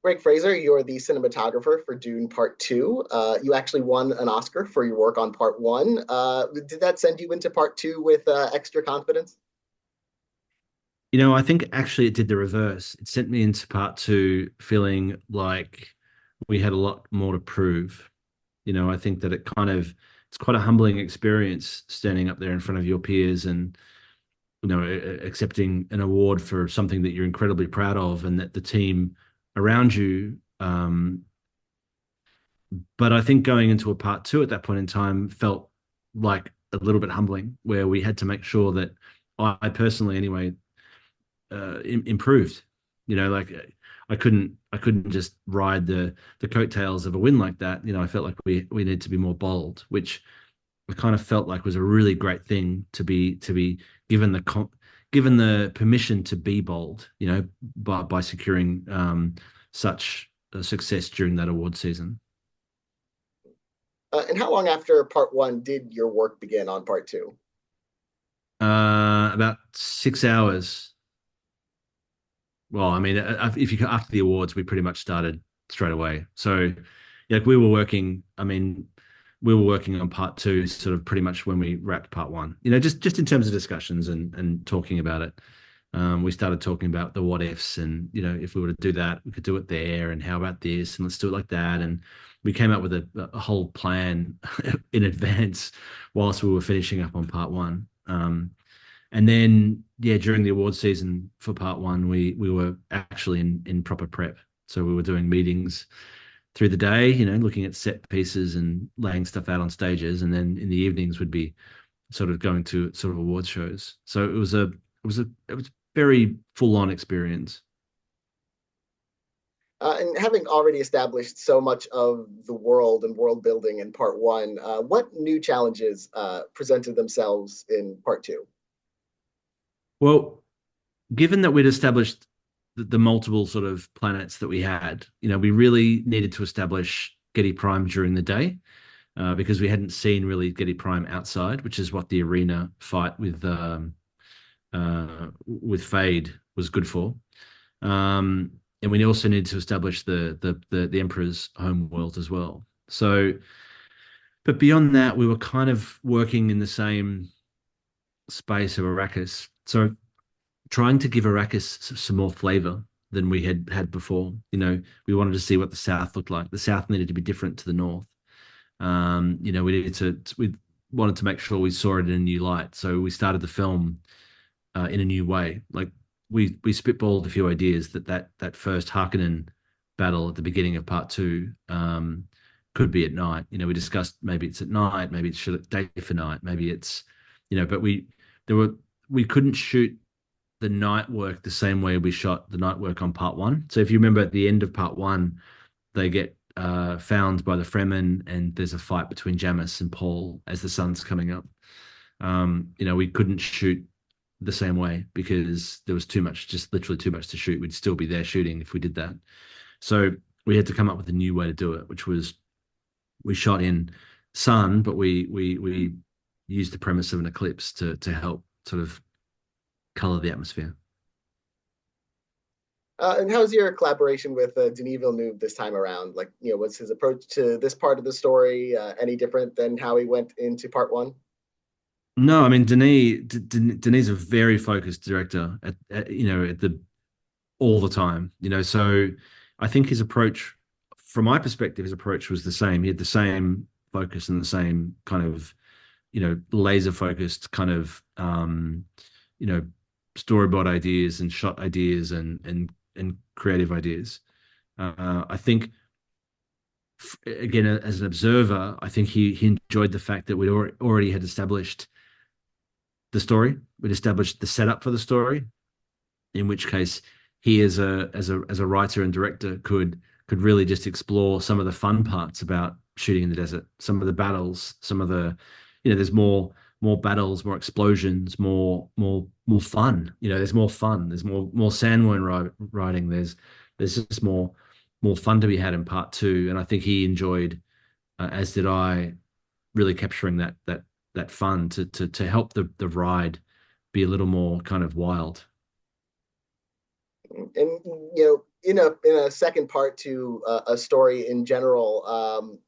Greig Fraser, you're the cinematographer for Dune Part 2. You actually won an Oscar for your work on Part 1. Did that send you into Part 2 with extra confidence? I think actually it did the reverse. It sent me into part two feeling like we had a lot more to prove. I think that it's quite a humbling experience standing up there in front of your peers and, accepting an award for something that you're incredibly proud of and that the team around you. But I think going into a part two at that point in time felt like a little bit humbling, where we had to make sure that I personally, anyway, improved. Like I couldn't just ride the coattails of a win like that. I felt like we need to be more bold, which I kind of felt like was a really great thing to be given given the permission to be bold. By securing such a success during that award season. And how long after Part 1 did your work begin on Part 2? About 6 hours. Well, I mean, if you after the awards, we pretty much started straight away. So, like we were working. I mean, we were working on part two, sort of pretty much when we wrapped part one. Just in terms of discussions and talking about it. We started talking about the what ifs, and if we were to do that, we could do it there, and how about this, and let's do it like that. And we came up with a whole plan in advance whilst we were finishing up on part one. And then, yeah, during the award season for part one, we were actually in proper prep. So we were doing meetings through the day, looking at set pieces and laying stuff out on stages, and then in the evenings would be sort of going to sort of award shows. So it was a very full on experience. And having already established so much of the world and world building in Part 1, what new challenges presented themselves in Part 2? Well, given that we'd established the multiple sort of planets that we had, we really needed to establish Getty Prime during the day, because we hadn't seen really Getty Prime outside, which is what the arena fight with Fade was good for. And we also needed to establish the Emperor's home world as well. So, but beyond that, we were kind of working in the same space of Arrakis. So trying to give Arrakis some more flavor than we had had before. We wanted to see what the South looked like. The South needed to be different to the North. We wanted to make sure we saw it in a new light. So we started the film in a new way. Like we spitballed a few ideas that first Harkonnen battle at the beginning of part two could be at night. We discussed maybe it's at night, maybe it's day for night, maybe it's but there were we couldn't shoot the night work the same way we shot the night work on part one. So if you remember at the end of part one, they get found by the Fremen, and there's a fight between Jamis and Paul as the sun's coming up. We couldn't shoot the same way because there was too much, just literally too much to shoot. We'd still be there shooting if we did that. So we had to come up with a new way to do it, which was we shot in sun, but we used the premise of an eclipse to help sort of color the atmosphere. And how's your collaboration with Denis Villeneuve this time around? Like, was his approach to this part of the story any different than how he went into Part 1? No, I mean Denis is a very focused director at the all the time. So I think his approach, from my perspective, his approach was the same. He had the same focus and the same kind of laser focused kind of you know storyboard ideas and shot ideas and creative ideas. I think again, as an observer, I think he enjoyed the fact that we'd already had established the story. We'd established the setup for the story, in which case he as a writer and director could really just explore some of the fun parts about shooting in the desert, some of the battles, some of the there's more battles, more explosions, more fun. There's more fun. There's more sandworm riding. There's just more fun to be had in part two, and I think he enjoyed, as did I, really capturing that fun to help the ride be a little more kind of wild. And in a second part to a story in general,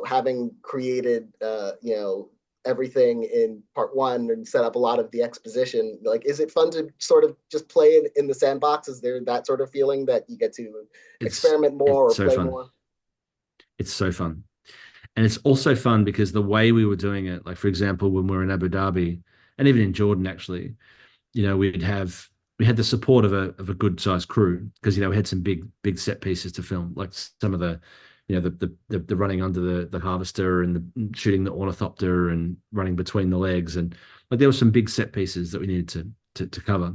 having created everything in part one and set up a lot of the exposition, like, is it fun to sort of just play it in the sandbox? Is there that sort of feeling that you get to It's experiment more it's or so play fun. more? It's so fun. And it's also fun because the way we were doing it, like for example, when we were in Abu Dhabi and even in Jordan, actually, we had the support of a good sized crew because we had some big set pieces to film, like some of the the running under the harvester and the shooting the ornithopter and running between the legs, and like there were some big set pieces that we needed to cover.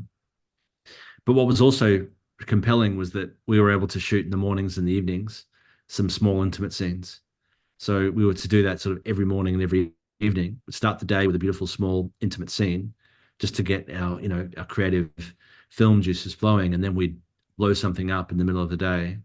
But what was also compelling was that we were able to shoot in the mornings and the evenings some small intimate scenes. So we were to do that sort of every morning and every evening. We'd start the day with a beautiful small intimate scene just to get our creative film juices flowing, and then we'd blow something up in the middle of the day,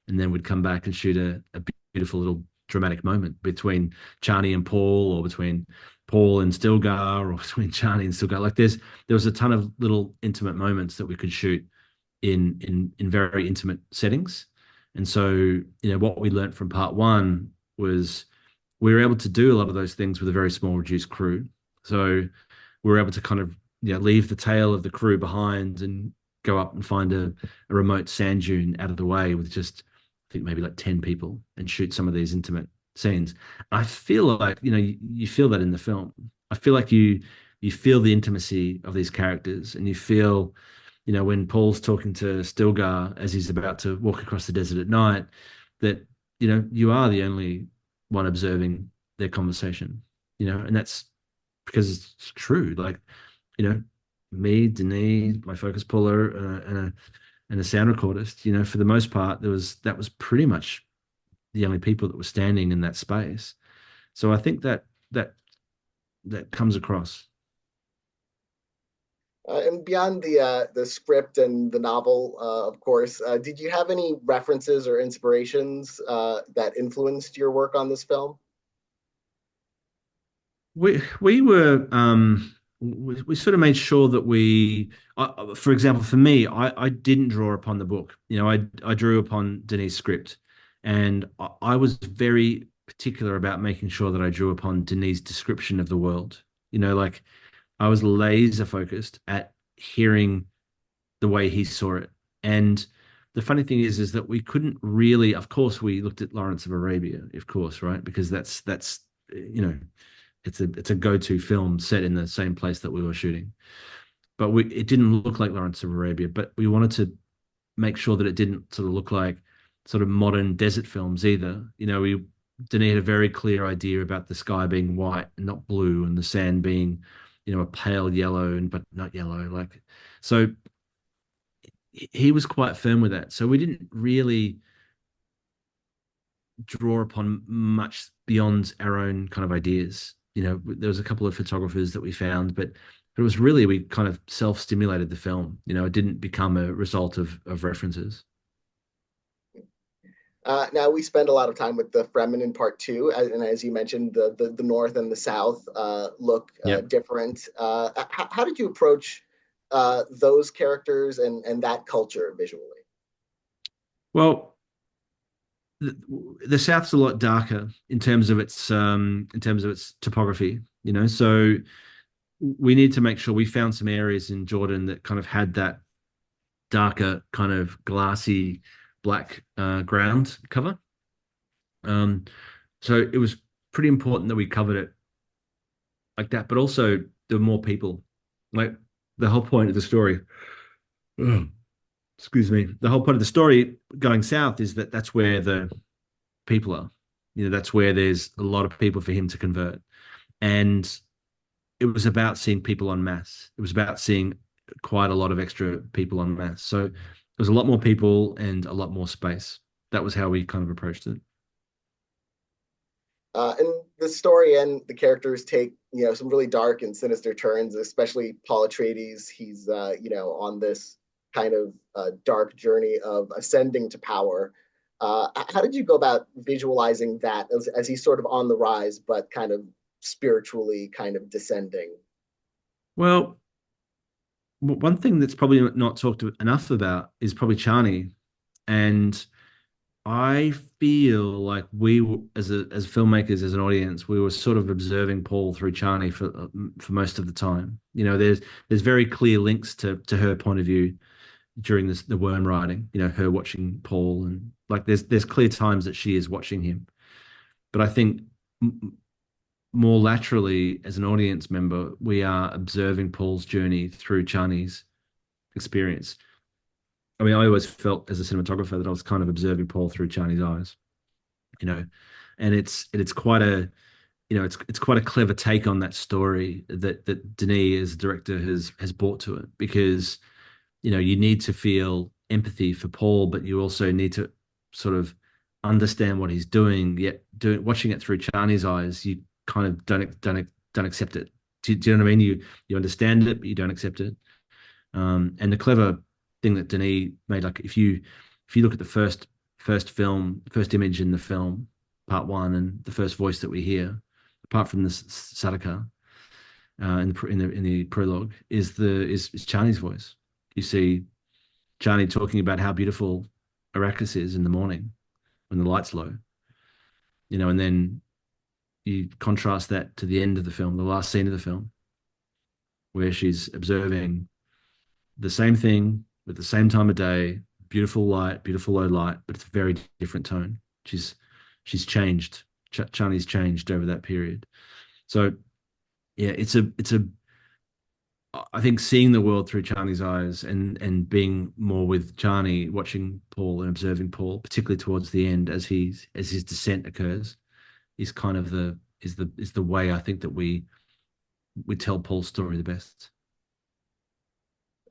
and then we'd come back and shoot a beautiful little dramatic moment between Chani and Paul, or between Paul and Stilgar, or between Chani and Stilgar. Like there was a ton of little intimate moments that we could shoot in very intimate settings. And so, what we learned from part one was we were able to do a lot of those things with a very small, reduced crew. So we were able to kind of leave the tail of the crew behind and go up and find a remote sand dune out of the way with just, I think, maybe like 10 people and shoot some of these intimate scenes. I feel like, you feel that in the film. I feel like you feel the intimacy of these characters, and you feel, when Paul's talking to Stilgar as he's about to walk across the desert at night, that, you are the only one observing their conversation, and that's because it's true. Like, me, Denis, my focus puller, and a sound recordist, for the most part, that was pretty much the only people that were standing in that space. So I think that that comes across. And beyond the script and the novel, of course, did you have any references or inspirations that influenced your work on this film? We were we sort of made sure that for example, for me, I didn't draw upon the book. I drew upon Denis' script, and I was very particular about making sure that I drew upon Denis' description of the world. Like I was laser focused at hearing the way he saw it. And the funny thing is that we couldn't really, of course, we looked at Lawrence of Arabia, of course, right? Because that's it's a go-to film set in the same place that we were shooting. But it didn't look like Lawrence of Arabia, but we wanted to make sure that it didn't sort of look like sort of modern desert films either. We Denis had a very clear idea about the sky being white and not blue, and the sand being, a pale yellow and but not yellow. Like so he was quite firm with that. So we didn't really draw upon much beyond our own kind of ideas. There was a couple of photographers that we found, but it was really, we kind of self-stimulated the film. It didn't become a result of references. Now we spend a lot of time with the Fremen in part two, and as you mentioned, the North and the South look Yep. different. How did you approach those characters and that culture visually? Well, the South's a lot darker in terms of its topography. So we need to make sure we found some areas in Jordan that kind of had that darker kind of glassy black ground cover. Um, so it was pretty important that we covered it like that, but also there were more people. Like the whole point of the story, ugh, excuse me, the whole point of the story going south is that that's where the people are. That's where there's a lot of people for him to convert. And it was about seeing people en masse. It was about seeing quite a lot of extra people en masse. So there was a lot more people and a lot more space. That was how we kind of approached it. And the story and the characters take some really dark and sinister turns, especially Paul Atreides. He's on this kind of dark journey of ascending to power. How did you go about visualizing that as he's sort of on the rise, but kind of spiritually kind of descending? Well, one thing that's probably not talked enough about is probably Chani. And I feel like as filmmakers, as an audience, we were sort of observing Paul through Chani for most of the time. There's very clear links to her point of view during the worm writing. Her watching Paul, and like there's clear times that she is watching him. But I think more laterally, as an audience member, we are observing Paul's journey through Chani's experience. I mean, I always felt as a cinematographer that I was kind of observing Paul through Chani's eyes, you know, and it's quite a it's quite a clever take on that story that Denis as a director has brought to it, because you need to feel empathy for Paul, but you also need to sort of understand what he's doing. Yet watching it through Chani's eyes, you kind of don't accept it. Do you know what I mean? You understand it, but you don't accept it. And the clever thing that Denis made, like if you look at the first image in the film, part one, and the first voice that we hear, apart from the Sadaka in the prologue, is Chani's voice. You see Chani talking about how beautiful Arrakis is in the morning when the light's low, and then you contrast that to the end of the film, the last scene of the film, where she's observing the same thing with the same time of day, beautiful light, beautiful low light, but it's a very different tone. She's changed. Chani's changed over that period. So yeah, it's a I think seeing the world through Chani's eyes, and being more with Chani, watching Paul and observing Paul, particularly towards the end as his descent occurs, is kind of the way I think that we tell Paul's story the best.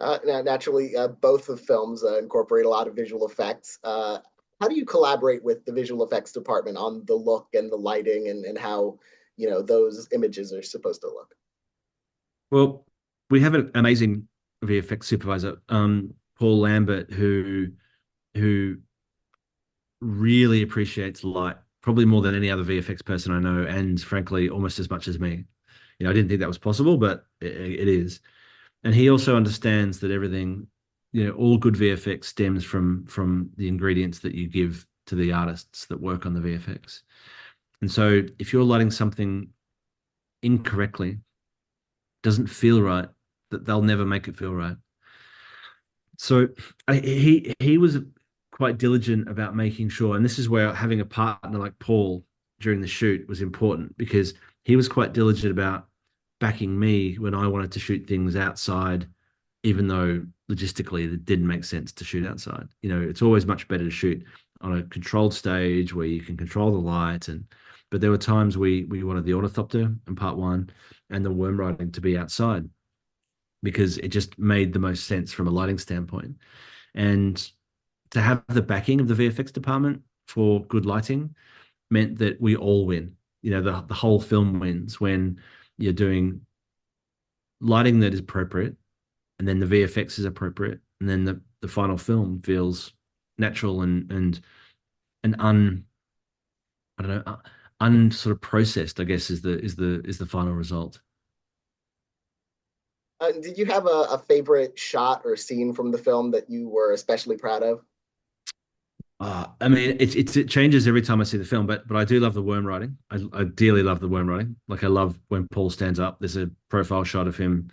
Naturally, both of films incorporate a lot of visual effects. How do you collaborate with the visual effects department on the look and the lighting and how those images are supposed to look? Well, we have an amazing VFX supervisor, Paul Lambert, who really appreciates light, probably more than any other VFX person I know, and frankly, almost as much as me. I didn't think that was possible, but it is. And he also understands that everything, all good VFX stems from the ingredients that you give to the artists that work on the VFX. And so if you're lighting something incorrectly, doesn't feel right, that they'll never make it feel right. So he was quite diligent about making sure, and this is where having a partner like Paul during the shoot was important, because he was quite diligent about backing me when I wanted to shoot things outside, even though logistically it didn't make sense to shoot outside. It's always much better to shoot on a controlled stage where you can control the light, but there were times we wanted the ornithopter in part one and the worm riding to be outside, because it just made the most sense from a lighting standpoint. And to have the backing of the VFX department for good lighting meant that we all win. The whole film wins when you're doing lighting that is appropriate, and then the VFX is appropriate, and then the final film feels natural and I don't know, sort of processed, I guess, is the final result. Did you have a favorite shot or scene from the film that you were especially proud of? I mean, it changes every time I see the film, but I do love the worm riding. I dearly love the worm riding. Like, I love when Paul stands up. There's a profile shot of him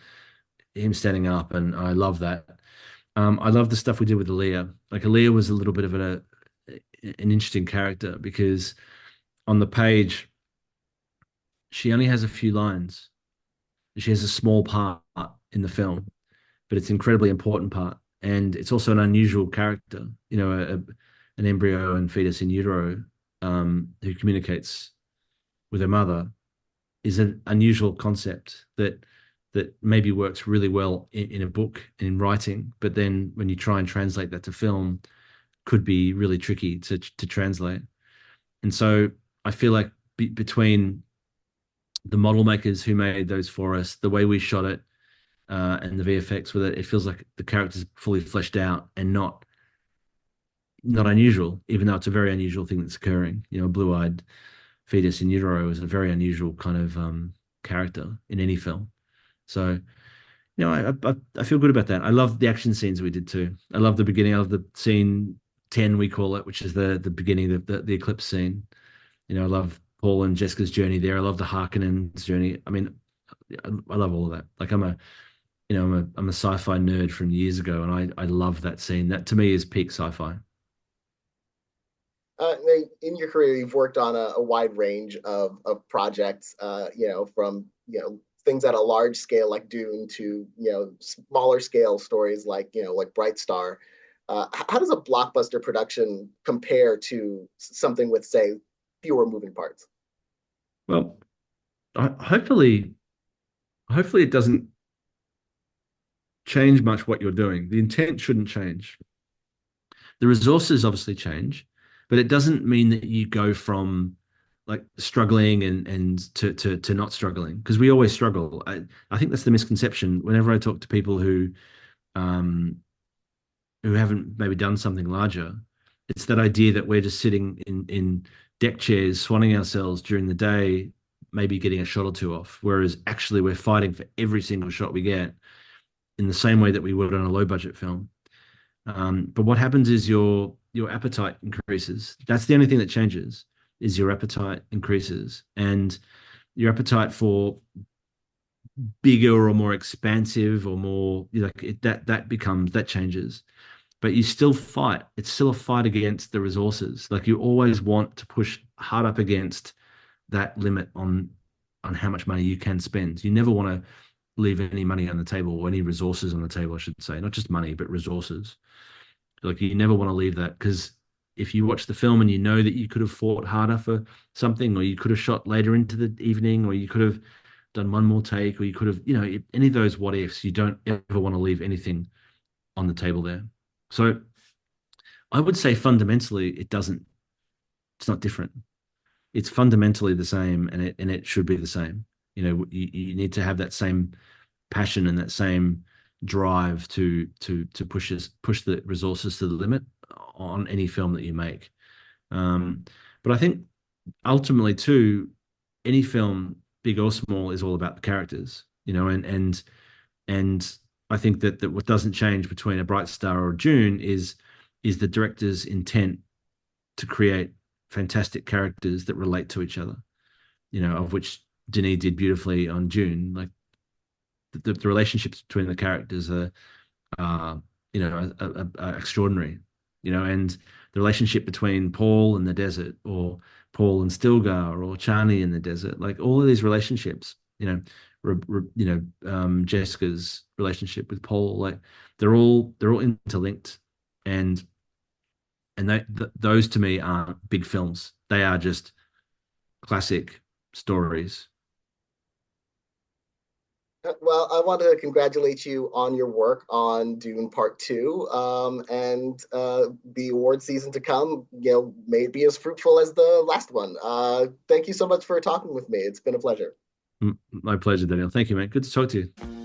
standing up, and I love that. I love the stuff we did with Aaliyah. Like, Aaliyah was a little bit of an interesting character, because on the page she only has a few lines. She has a small part in the film, but it's an incredibly important part, and it's also an unusual character. An embryo and fetus in utero, who communicates with her mother, is an unusual concept that maybe works really well in a book and in writing, but then when you try and translate that to film, could be really tricky to translate. And so I feel like between the model makers who made those for us, the way we shot it, and the VFX with it, it feels like the character's fully fleshed out and not unusual, even though it's a very unusual thing that's occurring. A blue-eyed fetus in utero is a very unusual kind of character in any film. So, I feel good about that. I love the action scenes we did too. I love the beginning. I love the scene 10, we call it, which is the beginning of the eclipse scene. I love Paul and Jessica's journey there. I love the Harkonnen's journey. I mean, I love all of that. Like I'm a sci-fi nerd from years ago, and I love that scene. That to me is peak sci-fi. In your career, you've worked on a wide range of projects, from, things at a large scale like Dune to, smaller scale stories like, like Bright Star. How does a blockbuster production compare to something with, say, fewer moving parts? Well, hopefully, hopefully it doesn't change much what you're doing. The intent shouldn't change. The resources obviously change, but it doesn't mean that you go from like struggling and to not struggling, because we always struggle. I think that's the misconception. Whenever I talk to people um who haven't maybe done something larger, it's that idea that we're just sitting in deck chairs, swanning ourselves during the day, maybe getting a shot or two off, whereas actually we're fighting for every single shot we get in the same way that we would on a low budget film. But what happens is your appetite increases. That's the only thing that changes, is your appetite increases, and your appetite for bigger or more expansive or more, like that changes. But you still fight. It's still a fight against the resources. Like you always want to push hard up against that limit on how much money you can spend. You never want to leave any money on the table, or any resources on the table, I should say. Not just money, but resources. Like you never want to leave that, because if you watch the film and you know that you could have fought harder for something, or you could have shot later into the evening, or you could have done one more take, or you could have, any of those what ifs, you don't ever want to leave anything on the table there. So I would say fundamentally, it's not different. It's fundamentally the same, and it should be the same. You need to have that same passion and that same drive to push the resources to the limit on any film that you make. Um, but I think ultimately too, any film, big or small, is all about the characters, and I think that what doesn't change between a Bright Star or June is the director's intent to create fantastic characters that relate to each other, of which Denis did beautifully on June. Like the relationships between the characters are extraordinary, and the relationship between Paul and the desert, or Paul and Stilgar, or Chani in the desert, like all of these relationships, Jessica's relationship with Paul, like they're all interlinked, and those to me aren't big films. They are just classic stories. Well, I want to congratulate you on your work on Dune Part Two, and the award season to come. May it be as fruitful as the last one. Thank you so much for talking with me. It's been a pleasure. My pleasure, Daniel. Thank you, man. Good to talk to you.